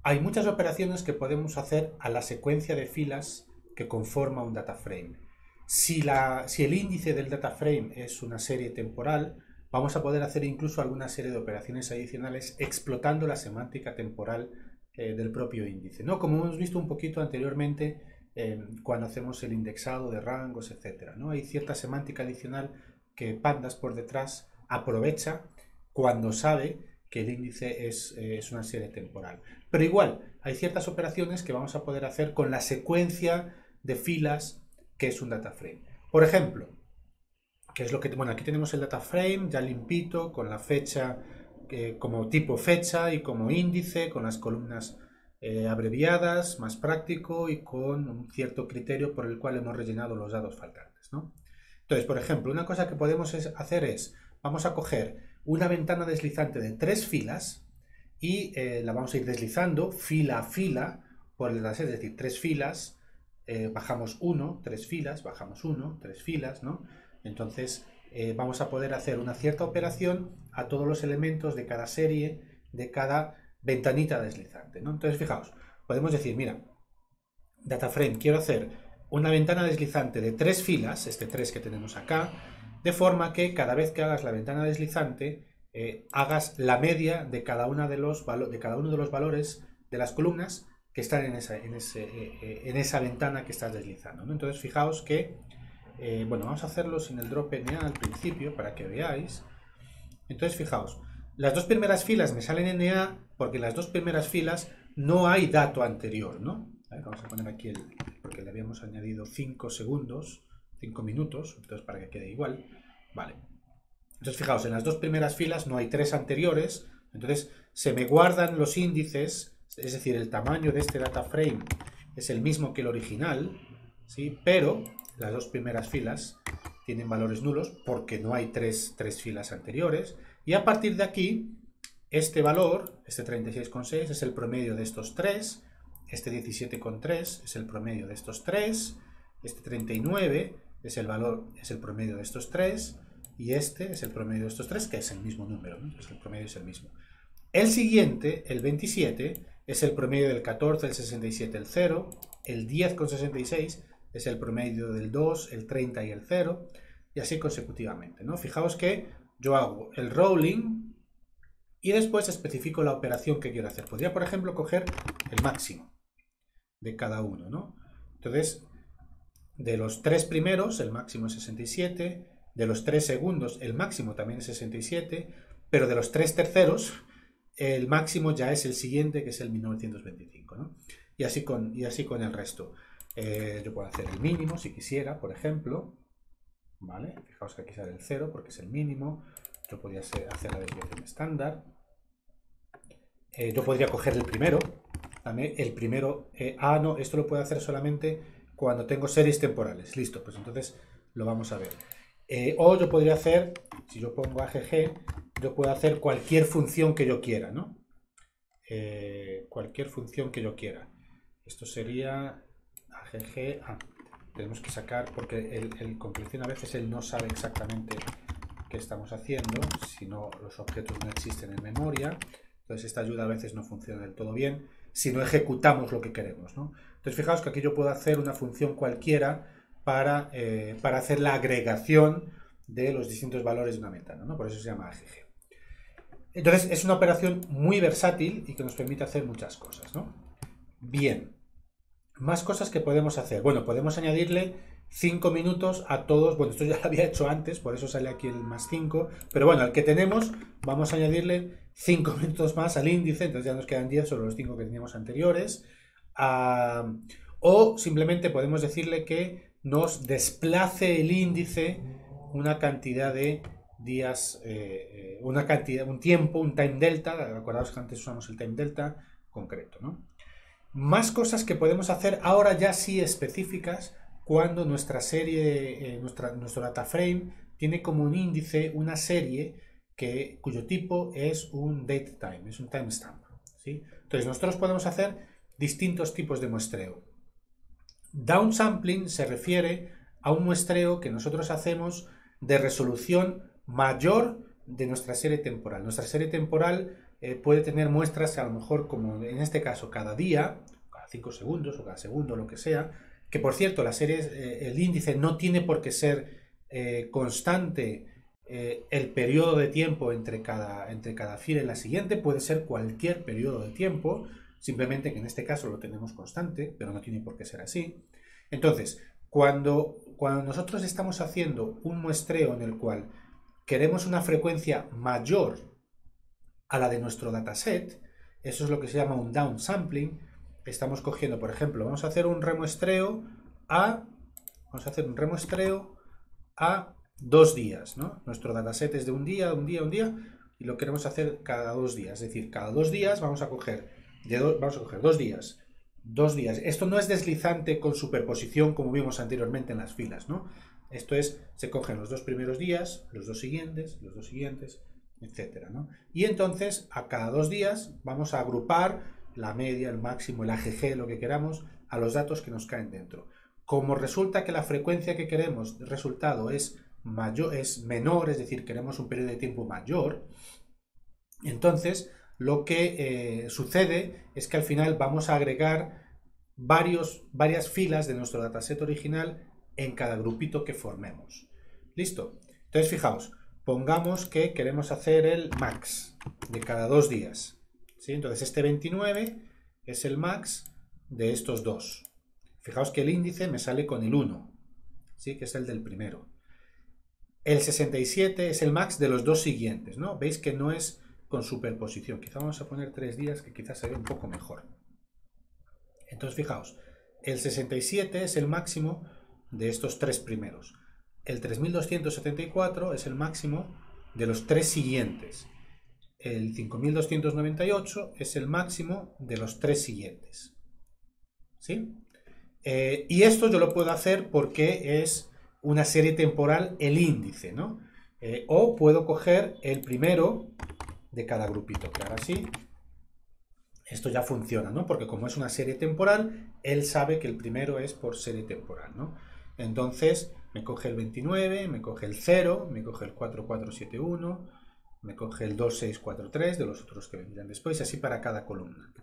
Hay muchas operaciones que podemos hacer a la secuencia de filas que conforma un data frame. Si el índice del data frame es una serie temporal, vamos a poder hacer incluso alguna serie de operaciones adicionales explotando la semántica temporal del propio índice, ¿no? Como hemos visto un poquito anteriormente cuando hacemos el indexado de rangos, etcétera, ¿no? Hay cierta semántica adicional que Pandas por detrás aprovecha cuando sabe que el índice es una serie temporal. Pero igual, hay ciertas operaciones que vamos a poder hacer con la secuencia de filas que es un data frame. Por ejemplo, que es lo que, bueno, aquí tenemos el data frame ya limpito, con la fecha como tipo fecha y como índice, con las columnas abreviadas, más práctico y con un cierto criterio por el cual hemos rellenado los datos faltantes, ¿no? Entonces, por ejemplo, una cosa que podemos hacer es, vamos a coger una ventana deslizante de 3 filas y la vamos a ir deslizando fila a fila por el dataset, es decir, 3 filas, bajamos 1, 3 filas, bajamos 1, 3 filas, ¿no? Entonces vamos a poder hacer una cierta operación a todos los elementos de cada serie, de cada ventanita deslizante, ¿no? Entonces, fijaos, podemos decir, mira, DataFrame, quiero hacer una ventana deslizante de 3 filas, este 3 que tenemos acá, de forma que cada vez que hagas la ventana deslizante, hagas la media de cada, de cada uno de los valores de las columnas que están en esa ventana que estás deslizando, ¿no? Entonces, fijaos que, bueno, vamos a hacerlo sin el drop NA al principio para que veáis. Entonces, fijaos, las dos primeras filas me salen NA porque en las dos primeras filas no hay dato anterior, ¿no? A ver, vamos a poner aquí porque le habíamos añadido 5 segundos, 5 minutos, entonces para que quede igual. Vale. Entonces, fijaos, en las dos primeras filas no hay 3 anteriores, entonces se me guardan los índices, es decir, el tamaño de este data frame es el mismo que el original, ¿sí? Pero las dos primeras filas tienen valores nulos porque no hay 3 filas anteriores, y a partir de aquí, este valor, este 36,6, es el promedio de estos 3, este 17,3 es el promedio de estos 3, este 39 es el promedio de estos 3, y este es el promedio de estos 3, que es el mismo número, ¿no? Entonces el promedio es el mismo. El siguiente, el 27, es el promedio del 14, el 67, el 0, el 10,66 es el promedio del 2, el 30 y el 0, y así consecutivamente, ¿no? Fijaos que yo hago el rolling y después especifico la operación que quiero hacer. Podría, por ejemplo, coger el máximo de cada uno, ¿no? Entonces, de los 3 primeros, el máximo es 67, de los 3 segundos, el máximo también es 67, pero de los 3 terceros, el máximo ya es el siguiente, que es el 1925, ¿no? Y así con el resto. Yo puedo hacer el mínimo si quisiera, por ejemplo, ¿vale? Fijaos que aquí sale el 0 porque es el mínimo. Yo podría hacer la desviación estándar. Yo podría coger el primero. También el primero. No, esto lo puedo hacer solamente cuando tengo series temporales. Listo, pues entonces lo vamos a ver. O yo podría hacer, si yo pongo AGG, yo puedo hacer cualquier función que yo quiera, ¿no? Cualquier función que yo quiera. Esto sería AGG. Tenemos que sacar, porque el concreción a veces él no sabe exactamente qué estamos haciendo, si no los objetos no existen en memoria. Entonces esta ayuda a veces no funciona del todo bien si no ejecutamos lo que queremos, ¿no? Entonces fijaos que aquí yo puedo hacer una función cualquiera para hacer la agregación de los distintos valores de una ventana, ¿no? Por eso se llama AGG. Entonces es una operación muy versátil y que nos permite hacer muchas cosas, ¿no? Bien, más cosas que podemos hacer. Bueno, podemos añadirle 5 minutos a todos. Bueno, esto ya lo había hecho antes, por eso sale aquí el más 5. Pero bueno, al que tenemos, vamos a añadirle 5 minutos más al índice. Entonces ya nos quedan 10 sobre los 5 que teníamos anteriores. O simplemente podemos decirle que nos desplace el índice una cantidad de días, un tiempo, un time delta. Acordaos que antes usamos el time delta concreto, ¿no? Más cosas que podemos hacer ahora ya sí específicas cuando nuestra serie, nuestro data frame tiene como un índice una serie cuyo tipo es un datetime, es un timestamp, ¿sí? Entonces nosotros podemos hacer distintos tipos de muestreo. Downsampling se refiere a un muestreo que nosotros hacemos de resolución mayor de nuestra serie temporal. Nuestra serie temporal puede tener muestras a lo mejor como en este caso cada día, cada 5 segundos o cada segundo, lo que sea, que por cierto la serie, el índice no tiene por qué ser constante el periodo de tiempo entre cada fila y la siguiente, puede ser cualquier periodo de tiempo, simplemente que en este caso lo tenemos constante, pero no tiene por qué ser así. Entonces, cuando nosotros estamos haciendo un muestreo en el cual queremos una frecuencia mayor a la de nuestro dataset, eso es lo que se llama un downsampling. Estamos cogiendo, por ejemplo, vamos a hacer un remuestreo a 2 días, ¿no? Nuestro dataset es de un día, y lo queremos hacer cada 2 días. Es decir, cada 2 días vamos a coger 2 días. 2 días. Esto no es deslizante con superposición como vimos anteriormente en las filas, ¿no? Esto es, se cogen los 2 primeros días, los 2 siguientes, etcétera, ¿no? Y entonces, a cada 2 días vamos a agrupar la media, el máximo, el AGG, lo que queramos, a los datos que nos caen dentro. Como resulta que la frecuencia que queremos de resultado es menor, es decir, queremos un periodo de tiempo mayor, entonces lo que sucede es que al final vamos a agregar varias filas de nuestro dataset original en cada grupito que formemos. ¿Listo? Entonces fijaos, pongamos que queremos hacer el max de cada 2 días. ¿Sí? Entonces este 29 es el max de estos dos. Fijaos que el índice me sale con el 1, ¿sí? Que es el del primero. El 67 es el max de los dos siguientes, ¿no? Veis que no es con superposición. Quizá vamos a poner 3 días que quizás se ve un poco mejor. Entonces fijaos, el 67 es el máximo de estos 3 primeros. El 3274 es el máximo de los 3 siguientes. El 5298 es el máximo de los 3 siguientes. ¿Sí? Y esto yo lo puedo hacer porque es una serie temporal el índice, ¿no? O puedo coger el primero de cada grupito, que ahora sí, esto ya funciona, ¿no? Porque como es una serie temporal, él sabe que el primero es por serie temporal, ¿no? Entonces me coge el 29, me coge el 0, me coge el 4471, me coge el 2643 de los otros que vendrán después, y así para cada columna,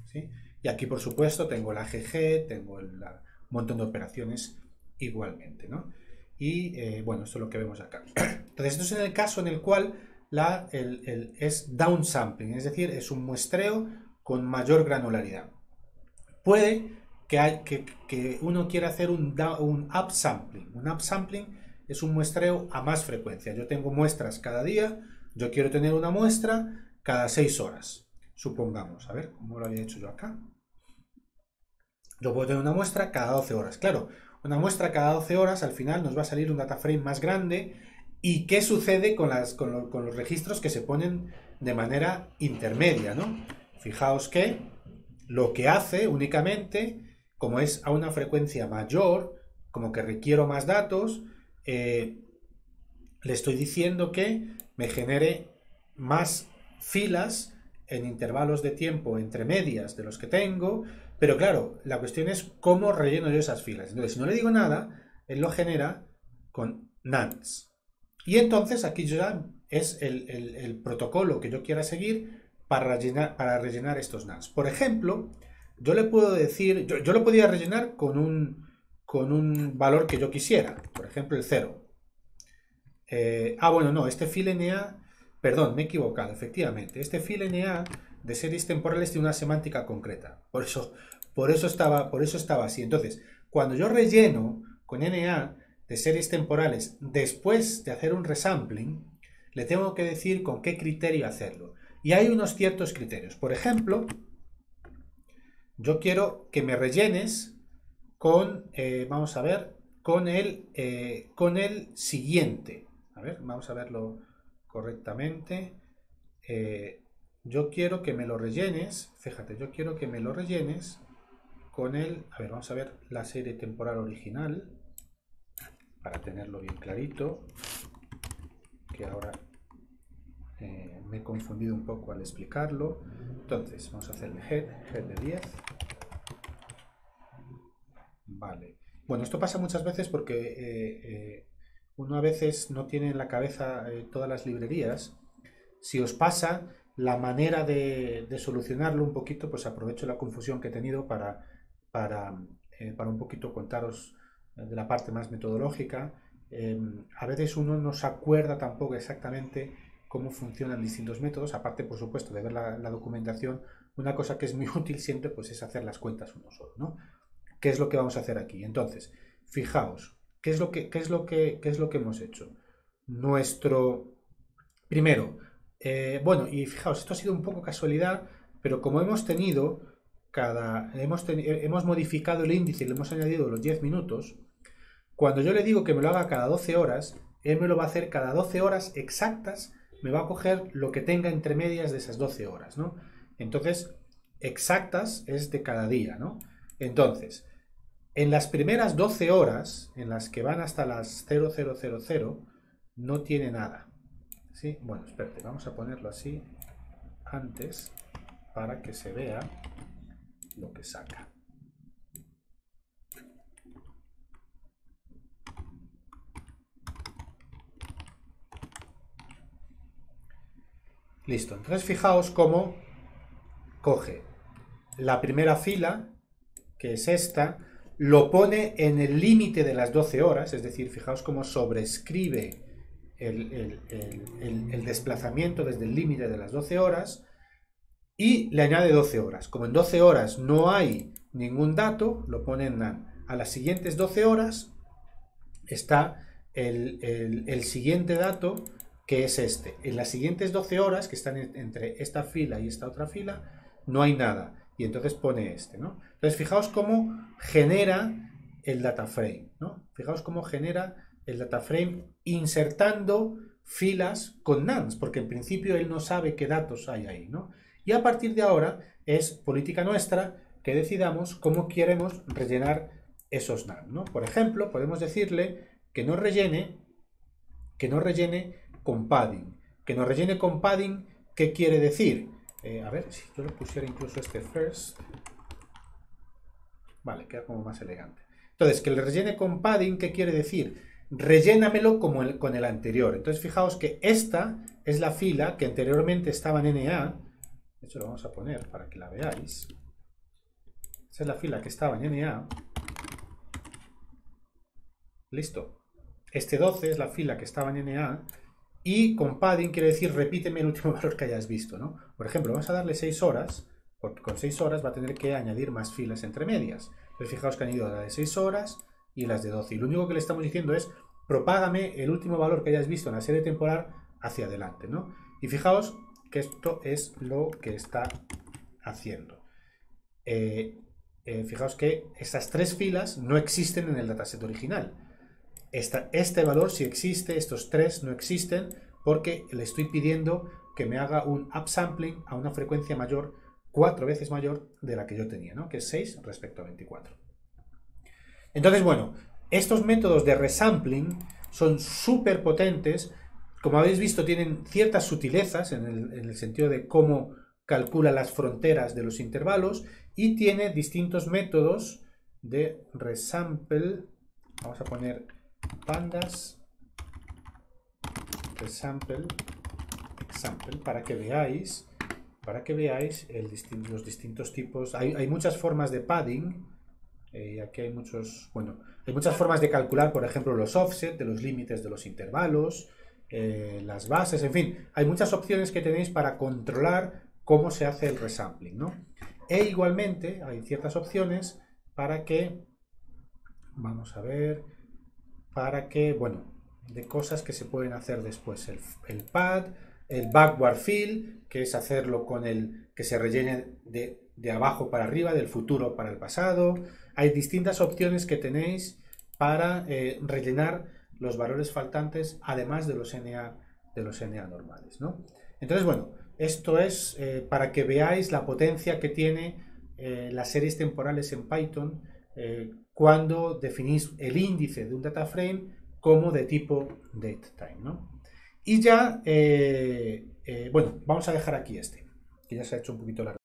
¿sí? Y aquí, por supuesto, tengo la AGG, tengo un montón de operaciones igualmente, ¿no? Y bueno, esto es lo que vemos acá. Entonces, esto es en el caso en el cual es downsampling, es decir, es un muestreo con mayor granularidad. Puede que uno quiera hacer un upsampling. Un upsampling es un muestreo a más frecuencia. Yo tengo muestras cada día, yo quiero tener una muestra cada 6 horas. Supongamos, a ver, ¿cómo lo había hecho yo acá? Yo puedo tener una muestra cada 12 horas. Claro, una muestra cada 12 horas al final nos va a salir un data frame más grande. ¿Y qué sucede con los registros que se ponen de manera intermedia, ¿no? Fijaos que lo que hace únicamente, como es a una frecuencia mayor, como que requiero más datos, le estoy diciendo que me genere más filas en intervalos de tiempo entre medias de los que tengo, pero claro, la cuestión es cómo relleno yo esas filas. Entonces, si no le digo nada, él lo genera con nonce. Y entonces aquí ya es el protocolo que yo quiera seguir para rellenar estos nonce. Por ejemplo, yo le puedo decir, yo lo podría rellenar con un valor que yo quisiera, por ejemplo el 0. Bueno, no, este fileNA, perdón, me he equivocado, efectivamente. Este fileNA de series temporales tiene una semántica concreta. Por eso estaba así. Entonces, cuando yo relleno con NA de series temporales después de hacer un resampling, le tengo que decir con qué criterio hacerlo. Y hay unos ciertos criterios. Por ejemplo, yo quiero que me rellenes con, vamos a ver, con el siguiente. A ver, vamos a verlo correctamente. Yo quiero que me lo rellenes, fíjate, yo quiero que me lo rellenes con el, a ver, vamos a ver la serie temporal original, para tenerlo bien clarito, que ahora me he confundido un poco al explicarlo. Entonces, vamos a hacer el head de 10. Vale. Bueno, esto pasa muchas veces porque uno a veces no tiene en la cabeza todas las librerías. Si os pasa, la manera de solucionarlo un poquito, pues aprovecho la confusión que he tenido para un poquito contaros de la parte más metodológica. A veces uno no se acuerda tampoco exactamente cómo funcionan distintos métodos, aparte por supuesto de ver la documentación. Una cosa que es muy útil siempre pues es hacer las cuentas uno solo, ¿no? ¿Qué es lo que vamos a hacer aquí? Entonces, fijaos, ¿qué es lo que hemos hecho? Primero, bueno, y fijaos, esto ha sido un poco casualidad, pero como hemos modificado el índice y le hemos añadido los 10 minutos, cuando yo le digo que me lo haga cada 12 horas, él me lo va a hacer cada 12 horas exactas, me va a coger lo que tenga entre medias de esas 12 horas, ¿no? Entonces, exactas es de cada día, ¿no? Entonces, en las primeras 12 horas, en las que van hasta las 0000, no tiene nada. ¿Sí? Bueno, espérate, vamos a ponerlo así antes para que se vea lo que saca. Listo, entonces fijaos cómo coge la primera fila, que es esta, lo pone en el límite de las 12 horas, es decir, fijaos cómo sobrescribe el desplazamiento desde el límite de las 12 horas y le añade 12 horas. Como en 12 horas no hay ningún dato, lo pone en none. A las siguientes 12 horas está el siguiente dato, que es este. En las siguientes 12 horas, que están entre esta fila y esta otra fila, no hay nada. Y entonces pone este, ¿no? Entonces fijaos cómo genera el data frame, ¿no? Fijaos cómo genera el data frame insertando filas con nonce, porque en principio él no sabe qué datos hay ahí, ¿no? Y a partir de ahora es política nuestra que decidamos cómo queremos rellenar esos nonce, ¿no? Por ejemplo, podemos decirle que nos rellene con padding. Que nos rellene con padding, ¿qué quiere decir? A ver, si yo le pusiera incluso este first. Vale, queda como más elegante. Entonces, que le rellene con padding, ¿qué quiere decir? Rellénamelo como con el anterior. Entonces, fijaos que esta es la fila que anteriormente estaba en NA. De hecho, lo vamos a poner para que la veáis. Esa es la fila que estaba en NA. Listo. Este 12 es la fila que estaba en NA. Y con padding quiere decir repíteme el último valor que hayas visto, ¿no? Por ejemplo, vamos a darle 6 horas, porque con 6 horas va a tener que añadir más filas entre medias. Entonces fijaos que ha añadido la de 6 horas y las de 12. Y lo único que le estamos diciendo es propágame el último valor que hayas visto en la serie temporal hacia adelante, ¿no? Y fijaos que esto es lo que está haciendo. Fijaos que estas 3 filas no existen en el dataset original. Este valor sí existe, estos 3 no existen porque le estoy pidiendo que me haga un upsampling a una frecuencia mayor, 4 veces mayor de la que yo tenía, ¿no? Que es 6 respecto a 24. Entonces, bueno, estos métodos de resampling son súper potentes. Como habéis visto, tienen ciertas sutilezas en el sentido de cómo calcula las fronteras de los intervalos y tiene distintos métodos de resample. Vamos a poner pandas resample example para que veáis los distintos tipos. Hay muchas formas de padding. Aquí hay muchas formas de calcular, por ejemplo, los offset de los límites de los intervalos, las bases, en fin, hay muchas opciones que tenéis para controlar cómo se hace el resampling, ¿no? E igualmente hay ciertas opciones para que, vamos a ver, bueno, de cosas que se pueden hacer después. El pad, el backward fill, que es hacerlo con el que se rellene de abajo para arriba, del futuro para el pasado. Hay distintas opciones que tenéis para rellenar los valores faltantes, además de los NA normales, ¿no? Entonces, bueno, esto es para que veáis la potencia que tiene las series temporales en Python cuando definís el índice de un data frame como de tipo datetime, ¿no? Y ya, bueno, vamos a dejar aquí que ya se ha hecho un poquito largo.